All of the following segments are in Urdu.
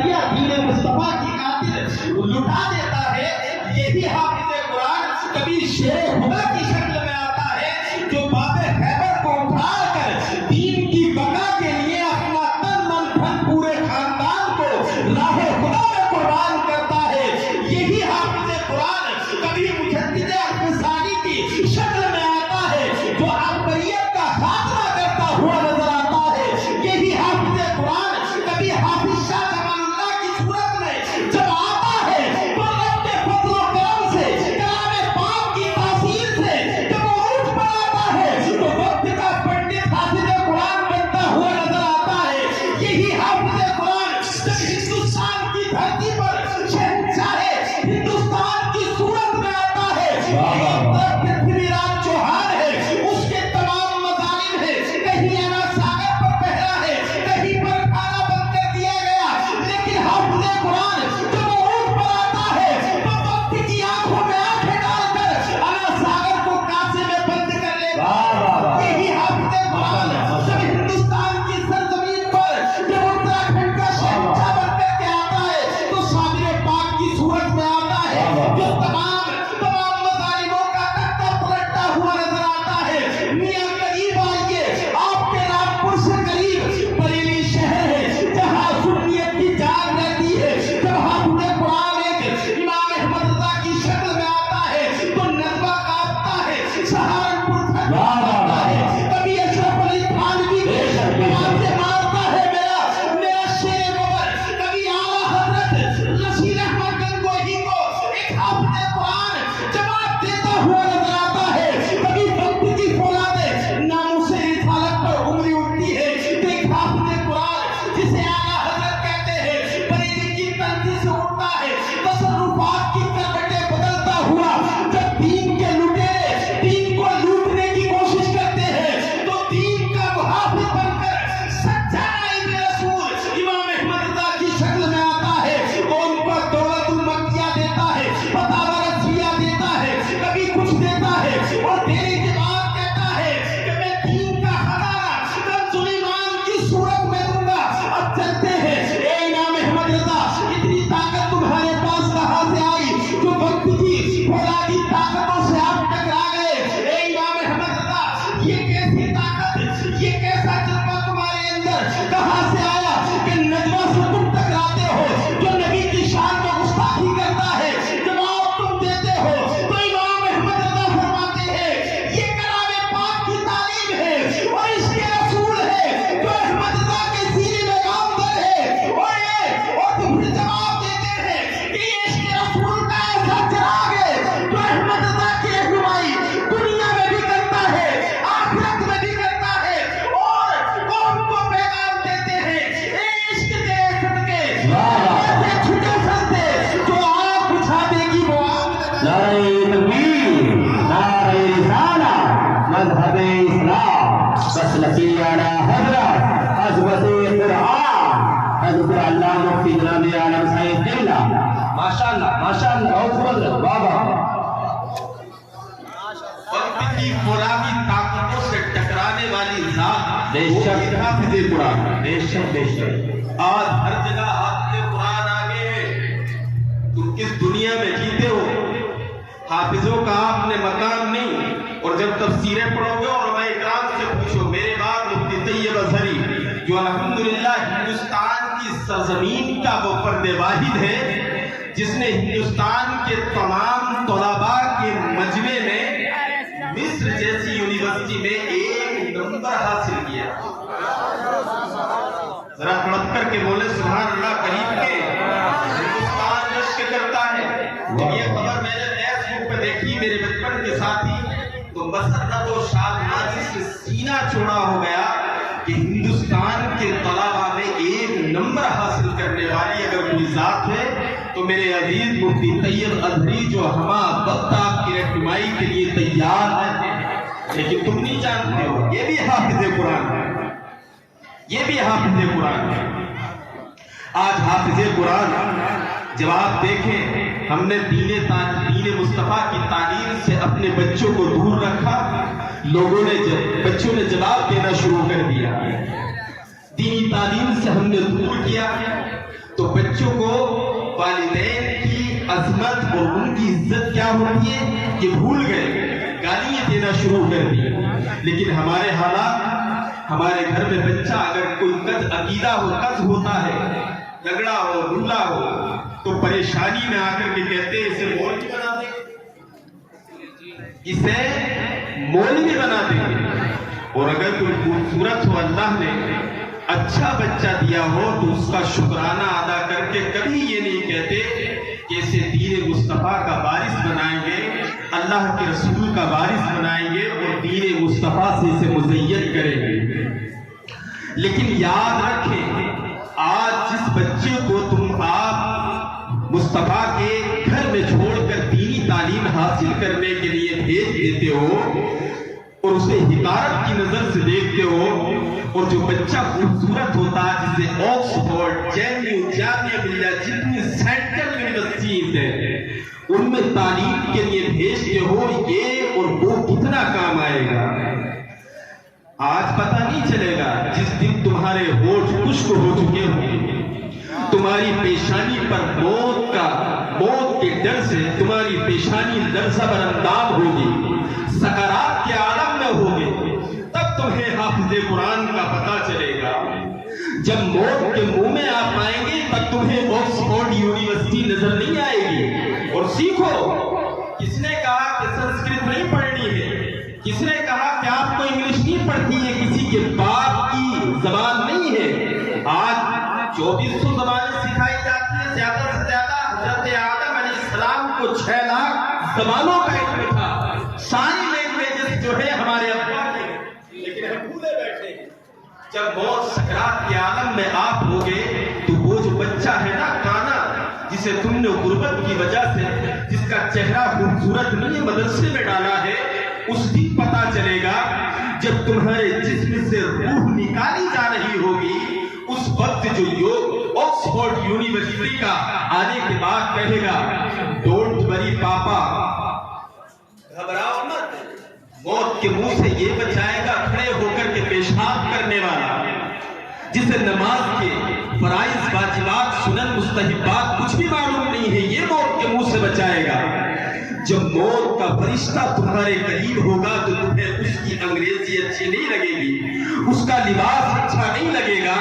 دریا دین مصطفیٰ کی خاطر لٹا دیتا ہے، یہی حافظ قرآن کبھی شیر خدا کی شکل میں آتا ہے جو باب خیبر کو اٹھا کر دین کی بقا کے لیے اپنا تن من دھن پورے خاندان کو راہ خدا میں قربان کرتا ہے۔ یہی حافظ قرآن کبھی مجدد افسانی کی شکل میں آتا ہے جو عقبریت کا خاتمہ کرتا ہوا نظر آتا ہے۔ یہی حافظ قرآن کبھی حافظ شاہ جمال اللہ کی صورت میں جب آتا ہے تو رب کے فضل و کرم سے کلام پاک کی تاثیر سے جب وہ اٹھ پر آتا ہے تو وقت کا پنڈت حافظ قرآن بنتا ہوا نظر آتا ہے۔ یہی حافظ قرآن جب ہندوستان کی دھرتی پر شہنشاہ ہندوستان کی صورت میں آتا ہے، ایک طرف پرتھوی راج چوہان ہے، اس کے تمام مظالم ہیں، کہیں انا ساگر پر پہرا ہے، کہیں پر کھانا بند کر دیا گیا، لیکن حافظ قرآن جب وہ اٹھ پر آتا ہے تو وقت کی آنکھوں میں آنکھیں ڈال کر انا ساگر کو کاسے میں بند کر لیتا ہے۔ یہی حافظ قرآن جب ہندوستان کی سرزمین پر جب اتراکھنڈ کا شہنشاہ بن کر کے آتا ہے تو صابر پاک کی صورت میں آتا ہے جو تمام مظالموں کا تختہ پلٹتا ہوا نظر آتا ہے۔ میاں قریب آئیے، آپ کے رامپور سے قریب بریلی شہر ہے جہاں سنیت کی جان رہتی ہے۔ جب حافظ قرآن ایک امام احمد رضا کی شکل میں آتا ہے تو ندوہ کاپتا ہے، سہارنپور تھک جاتا ہے، کبھی اشرف علی تھانوی آواز سے مارتا ہے میرا شیر بابر، کبھی اعلیٰ حضرت نصیر احمد گنگوہی کو ایک حافظ قرآن جواب دیتا ہوا نظر آتا ہے۔ کبھی وقت کی فولاد ناموس رسالت پر انگلی اٹھتی ہے تو ایک حافظ قرآن جسے اعلیٰ حضرت کہتے ہیں بریلی کی تنزی سے اٹھتا ہے، تصرفات کی کروٹیں بدلتا ہوا جب دین کے لٹیرے دین کو لوٹنے کی کوشش کرتے ہیں تو دین کا محافظ بن کر سچا نائب رسول امام احمد رضا کی شکل میں آتا ہے۔ وہ ان پر دولت المکیہ دیتا ہے، فتاوی رضویہ دیتا ہے، کبھی کچھ دیتا ہے اور دینے کے بعد کہتا ہے کہ میں دین کا خزانہ کنز ایمان کی صورت میں دوں گا۔ اب چلتے ہیں، اے امام احمد رضا اتنی طاقت تمہارے پاس کہاں سے آئی جو وقت کی فولادی طاقتوں سے آپ ٹکرا گئے؟ اے امام احمد رضا یہ کیسی طاقت، یہ کیسا جذبہ تمہارے اندر کہاں سے آیا کہ نجوہ سے تم ٹکراتے ہو جو نبی کی شان میں گستاخی کرتا ہے؟ جواب تم دیتے ہو تو امام احمد رضا فرماتے ہیں یہ کلام پاک کی تعلیم ہے اور اس کے رسول ہے جو احمد رضا کے سینے میں گامزن ہے، اور تم پھر جواب دیتے ہیں کہ یہ اس کے رسول کا ایسا چراغ ہے جو احمد رضا کی رہنمائی دنیا میں بھی کرتا ہے، آخرت میں بھی کرتا ہے اور قوم کو پیغام دیتے ہیں اے عشق کے صدقے ایسے چھٹے سنتے جو آگ بجھا دے گی وہ آگ لگا دے گی۔ نعرہ تکبیر، نعرہ رسالہ، مذہب اسلام، مسلکی اعلیٰ حضرت عظمت قرآن حضرت علامہ مفتی جناب عالم سید قبلہ۔ ماشاءاللہ ماشاءاللہ، بہت زبردست، واہ واہ۔ وقت کی فولادی طاقتوں سے ٹکرانے والی ذات بے وہ شک، حافظ قرآن۔ بے شک بے شک۔ آج ہر جگہ حافظ قرآن آگے ہے، تم کس دنیا میں جیتے ہو؟ حافظوں کا آپ نے مقام نہیں، اور جب تفسیریں پڑھو گے اور علماء اکرام سے پوچھو، میرے بعد مفتی طیب اظہری جو الحمدللہ ہندوستان کی سرزمین کا وہ فرد واحد ہے جس نے ہندوستان کے تمام طلباء کے مجمع میں مصر جیسی یونیورسٹی میں 1 نمبر حاصل کیا۔ ذرا تڑپ کر کے بولے سبحان اللہ قریب کے، ہندوستان رشک کرتا ہے۔ جب یہ خبر میں نے فیس بک پہ دیکھی میرے بچپن کے ساتھی تو مسرت و شادمانی سے سینہ چھوڑا ہو گیا کہ ہندوستان کے طلباء میں 1 نمبر حاصل کرنے والی اگر کوئی ذات ہے تو میرے عزیز مفتی طیب اظہری جو ہما وقت آپ کی رہنمائی کے لیے تیار ہیں، لیکن تم نہیں جانتے ہو یہ بھی حافظ قرآن ہے، یہ بھی حافظ قرآن ہے۔ آج حافظ قرآن جب آپ دیکھیں ہم نے دین مصطفیٰ کی تعلیم سے اپنے بچوں کو دور رکھا، بچوں نے جواب دینا شروع کر دیا، دینی تعلیم سے ہم نے دور کیا تو بچوں بچوں کو والدین کی عظمت اور ان کی عزت کیا ہوتی ہے یہ بھول گئے، گالیاں دینا شروع کر دی۔ لیکن ہمارے حالات، ہمارے گھر میں بچہ اگر کوئی قد عقیدہ ہو، قد ہوتا ہے، جھگڑا ہو، دھلا ہو، تو پریشانی میں آ کر کے کہتے ہیں اسے مولوی بنا دیں، اسے مولوی بنا دیں۔ اور اگر کوئی خوبصورت ہو، اللہ نے اچھا بچہ دیا ہو، تو اس کا شکرانہ ادا کر کے کبھی یہ نہیں کہتے کہ اسے دین مصطفیٰ کا وارث بنائیں گے، اللہ کے رسول کا وارث بنائیں گے اور دین مصطفیٰ سے اسے مزین کریں گے۔ لیکن یاد رکھیں، آج جس بچے کو تم آپ مصطفیٰ کے گھر میں چھوڑ کر دینی تعلیم حاصل کرنے کے لیے بھیج دیتے ہو اور اسے حقارت کی نظر سے دیکھتے ہو، اور جو بچہ خوبصورت ہوتا ہے جسے آکسفورڈ، جامعہ ملیہ، جتنی سینٹرل یونیورسٹیز ہیں ان میں تعلیم کے لیے بھیجتے ہو، یہ اور وہ کتنا کام آئے گا آج پتہ نہیں چلے گا۔ جس دن تمہارے ہونٹ خشک ہو چکے ہوں، تمہاری پیشانی پر موت کے ڈر سے تمہاری پیشانی لرزہ بر اندام ہوگی، سکرات کے عالم میں ہوگے، تب تمہیں حافظ قرآن کا پتہ چلے گا۔ جب موت کے منہ میں آپ آئیں گے تب تمہیں آکسفورڈ یونیورسٹی نظر نہیں آئے گی۔ اور سیکھو، کس نے کہا کہ سنسکرت نہیں پڑھنی ہے؟ کس نے کہا کہ آپ کو انگلش نہیں پڑھتی ہے؟ کسی کے باپ کی زبان نہیں ہے۔ آج 2400 زبانیں سکھائی جاتی ہیں، زیادہ سے زیادہ حضرت آدم علیہ السلام کو 6 لاکھ زبانوں کا علم تھا، ساری لینگویجز جو ہے ہمارے ابا کی، لیکن ہم بھولے بیٹھے ہیں۔ جب موت سکرات کے عالم میں آپ ہوگے تو وہ جو بچہ ہے نا کانا، جسے تم نے غربت کی وجہ سے، جس کا چہرہ خوبصورت نہیں مدرسے میں ڈالا ہے، اس دن پتا چلے گا جب تمہارے جسم سے روح نکالی جا رہی ہوگی، اس وقت جو آکسفورڈ یونیورسٹی کا آنے کے بعد کہے گا ڈونٹ وری پاپا، گھبراؤ مت، موت کے منہ سے یہ بچائے گا کھڑے ہو کر کے پیشاب کرنے والا، جسے نماز کے فرائض، واجبات، سنن، مستحبات کچھ بھی معلوم نہیں ہے، یہ موت کے منہ سے بچائے گا۔ جب موت کا فرشتہ تمہارے قریب ہوگا تو تمہیں اس کی انگریزی اچھی نہیں لگے گی، اس کا لباس اچھا نہیں لگے گا،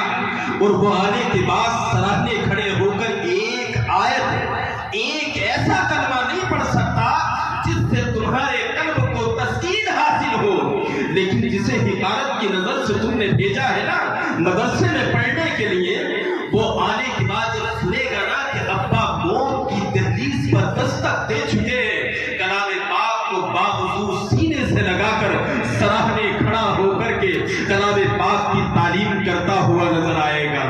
اور وہ آنے کے بعد سراہنے کھڑے ہو کر ایک آیت، ایک ایسا کلمہ نہیں پڑھ سکتا جس سے تمہارے قلب کو تسکین حاصل ہو، لیکن جسے حقارت کی نظر سے تم نے بھیجا ہے نا مدرسے میں پڑھنے کے لیے، وہ آنے کے بعد جب سنے گا نا کہ ابا موت کی دہلیز پر دستک دے چکے ہیں، کلام پاک کو باوضو سینے سے لگا کر سراہنے کھڑا ہو کر کے کلام پاک کی تعلیم کرتا ہوا نظر آئے گا۔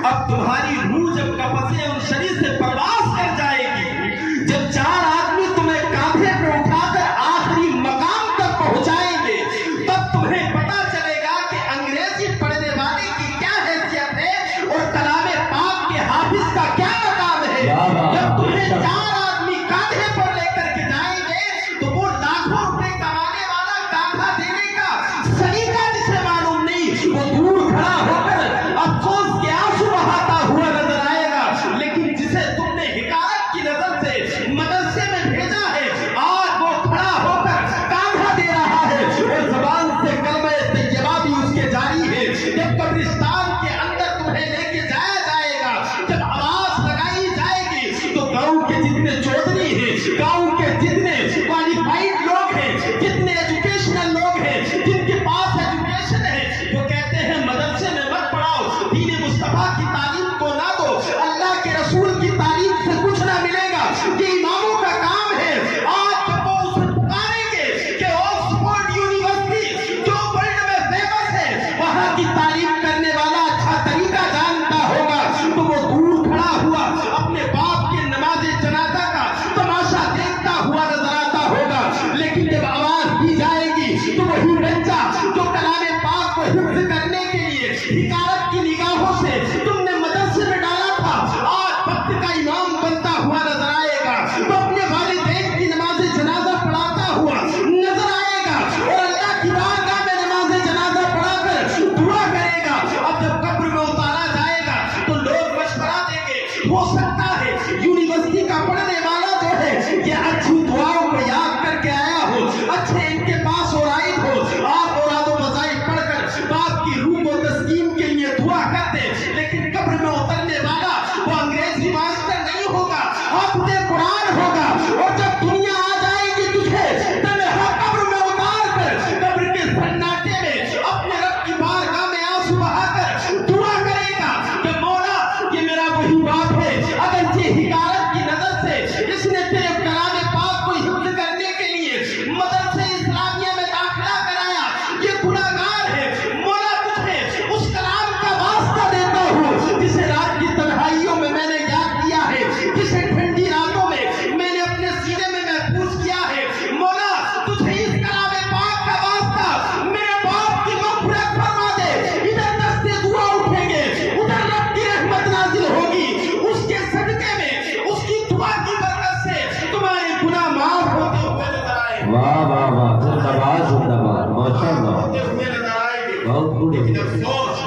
اب تمہاری روح جب قفسِ انشری سے پرواز کر جائے گی، جب 4 آدمی تمہیں کاندھے پہ اٹھا کر آخری مقام تک پہنچائیں گے، تب تمہیں پتا چلے گا کہ انگریزی پڑھنے والے کی کیا حیثیت ہے اور کلام پاک کے حافظ کا کیا مقام ہے۔ جب تمہیں 4 آدمی کاندھے پر لے کر کے جائیں گے تو وہ لاکھوں روپے کمانے والا کاندھا دینے کا سلیقہ جسے معلوم نہیں، وہ دور کھڑا ہو کر افسوس کے آنسو بہاتا ہوا نظر آئے گا، لیکن جسے تم نے حقارت کی نظر سے مدرسے میں بھیجا ہے، آج وہ کھڑا ہو کر کاندھا دے رہا ہے اور زبان سے کلمہ طیبہ بھی اس کے جاری ہے۔ جب قبرستان کے اندر تمہیں لے کے جایا جائے گا، جب آواز لگائی جائے گی تو گاؤں کے جتنے چودھری ہیں، گاؤں کے جتنے کوالیفائڈ لوگ ہیں، جتنے ایجوکیشنل لوگ ہیں، جن کے پاس ایجوکیشن ہے، وہ کہتے ہیں مدرسے میں مت پڑھاؤ، دین مصطفیٰ کی تعلیم کو نہ دو، اللہ کے رسول کی تعلیم سے کچھ نہ ملے گا، یہ اماموں کا کام ہے۔ آج جب وہ اسے پکاریں گے کہ آکسفورڈ یونیورسٹی جو ورلڈ میں فیمس ہے، وہاں کی تعلیم کرنے والا اچھا طریقہ جانتا ہوگا، تو وہ دور کھڑا ہوا اپنے باپ کے نماز جنازہ کا تماشا دیکھتا ہوا نظر آتا ہوگا، لیکن جب آواز دی جائے گی تو وہی بچہ جو کلام پاک کو حفظ کرنے کے لیے حقارت کی نگاہوں سے تم نے مدرسے میں ڈالا تھا، آج وقت کا امام بنتا ہوا نظر آئے گا، وہ اپنے والدین کی نماز جنازہ پڑھاتا ہوا نظر آئے گا اور اللہ کی بارگاہ میں نماز جنازہ پڑھا کر دعا کرے گا۔ اب جب قبر میں اتارا جائے گا تو لوگ مشورہ دیں گے، ہو سکتا ہے یونیورسٹی کا پڑھنے والا جو ہے یہ اچھی دعاؤں کو یاد کر کے آیا ہو، اچھے ان کے پاس اورائد ہو، آپ اوراد و وظائف پڑھ کر باپ کی روح و تسکین کے لیے دعا کر دے، لیکن قبر میں اترنے والا وہ انگریزی ماسٹر نہیں ہوگا، حافظ قرآن ہوگا، اور جب دنیا آ جائے گی تجھے تنہا قبر میں اتار کر قبر کے سناٹے میں اپنے رب کی بارگاہ میں آنسو بہا کر دعا کرے گا کہ مولا یہ میرا وہی باپ ہے، اگرچہ حکارت کی نظر سے اس نے تیرے کلام پاک کو حفظ کرنے کے لیے مدرسے اسلامیہ میں داخلہ کرایا، یہ گناہگار ہے، مولا تجھے اس کلام کا واسطہ دیتا ہوں جسے رات کی تنہائیوں میں نے یاد کیا ہے، جسے ٹھنڈی راتوں میں نے اپنے سینے میں محفوظ کیا ہے، مولا تجھے اس کلام پاک کا واسطہ میرے باپ کی مغفرت فرما دے، ادھر دستے دعا اٹھیں گے، ادھر رب کی رحمت نازل ہوگی، اس کے صدقے میں اس کی دعا کی برکت سے تمہارے گناہ معاف ہوتے ہوئے نظر آئے گے، واہ واہ واہ، زندہ باد ماشاءاللہ، ہوتے ہوئے نظر آئے گے۔ بہت خوب۔ لیکن افسوس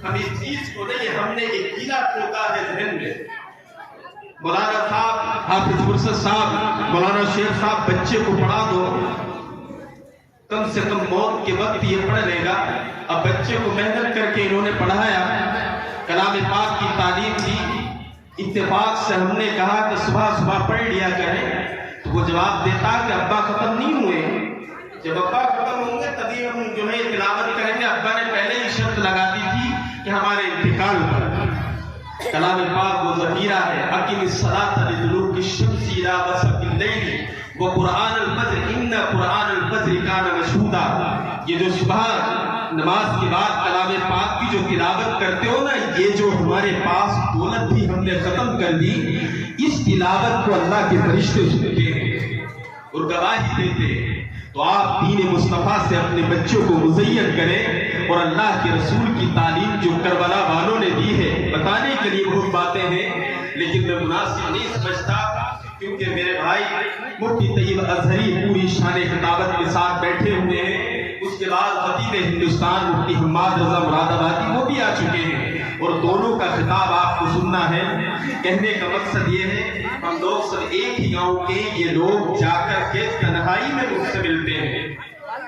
ہم اس چیز کو نہیں، ہم نے ایک کیلا ٹوکا ہے ذہن میں۔ مولانا صاحب، حافظ مرشد صاحب، مولانا شیخ صاحب بچے کو پڑھا دو، کم سے کم موت کے وقت یہ پڑھ لے گا۔ اب بچے کو محنت کر کے انہوں نے پڑھایا، کلام پاک کی تعلیم دی، اتفاق سے ہم نے کہا کہ صبح صبح پڑھ لیا کریں، تو وہ جواب دیتا کہ ابا ختم نہیں ہوئے، جب ابا ختم ہوں گے تبھی ہم جو ہے تلاوت کریں گے، ابا نے پہلے ہی شرط لگا دی تھی کہ ہمارے انتقال پر۔ کلام پاک وہ ذخیرہ ہے، اقم الصلاۃ لدلوک الشمس الی غسق اللیل وقرآن الفجر ان قرآن الفجر کان مشہودا۔ یہ جو صبح نماز کے بعد کلام پاک کی جو تلاوت کرتے ہو نا، یہ جو ہمارے پاس دولت بھی ہم نے ختم کر دی، اس تلاوت کو اللہ کے فرشتے سنتے ہیں اور گواہی دیتے ہیں۔ تو آپ دین مصطفیٰ سے اپنے بچوں کو مزین کریں، اور اللہ کے رسول کی تعلیم جو کربلا والوں نے دی ہے، بتانے کے لیے بہت باتیں ہیں، لیکن میں مناسب نہیں سمجھتا، کیونکہ میرے بھائی مفتی طیب اظہری پوری شان خطابت کے ساتھ بیٹھے ہوئے ہیں، اس کے بعد خطیب ہندوستان مفتی حماد رضا مراد آبادی وہ بھی آ چکے ہیں، اور دونوں کا خطاب آپ کو سننا ہے۔ کہنے کا مقصد یہ ہے، ہم لوگ سب ایک ہی گاؤں کے، یہ لوگ جا کر کے تنہائی میں مجھ سے ملتے ہیں،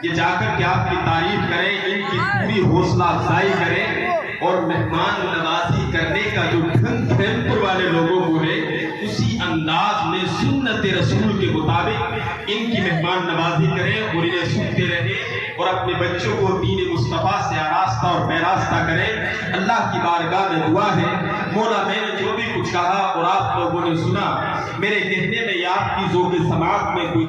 یہ جا کر کے آپ کی تعریف کریں، ان کی پوری حوصلہ افزائی کریں، اور مہمان نوازی کرنے کا جو ڈھنگ خیم پور والے لوگوں کو ہے، اسی انداز میں سنت رسول کے مطابق ان کی مہمان نوازی کریں اور انہیں سنتے رہیں، اور اپنے بچوں کو دین مصطفیٰ سے آراستہ اور پیراستہ کریں۔ اللہ کی بارگاہ میں دعا ہے، مولا میں نے جو بھی کچھ کہا اور آپ لوگوں نے سنا، میرے کہنے میں یا آپ کی ذوق سماعت میں کوئی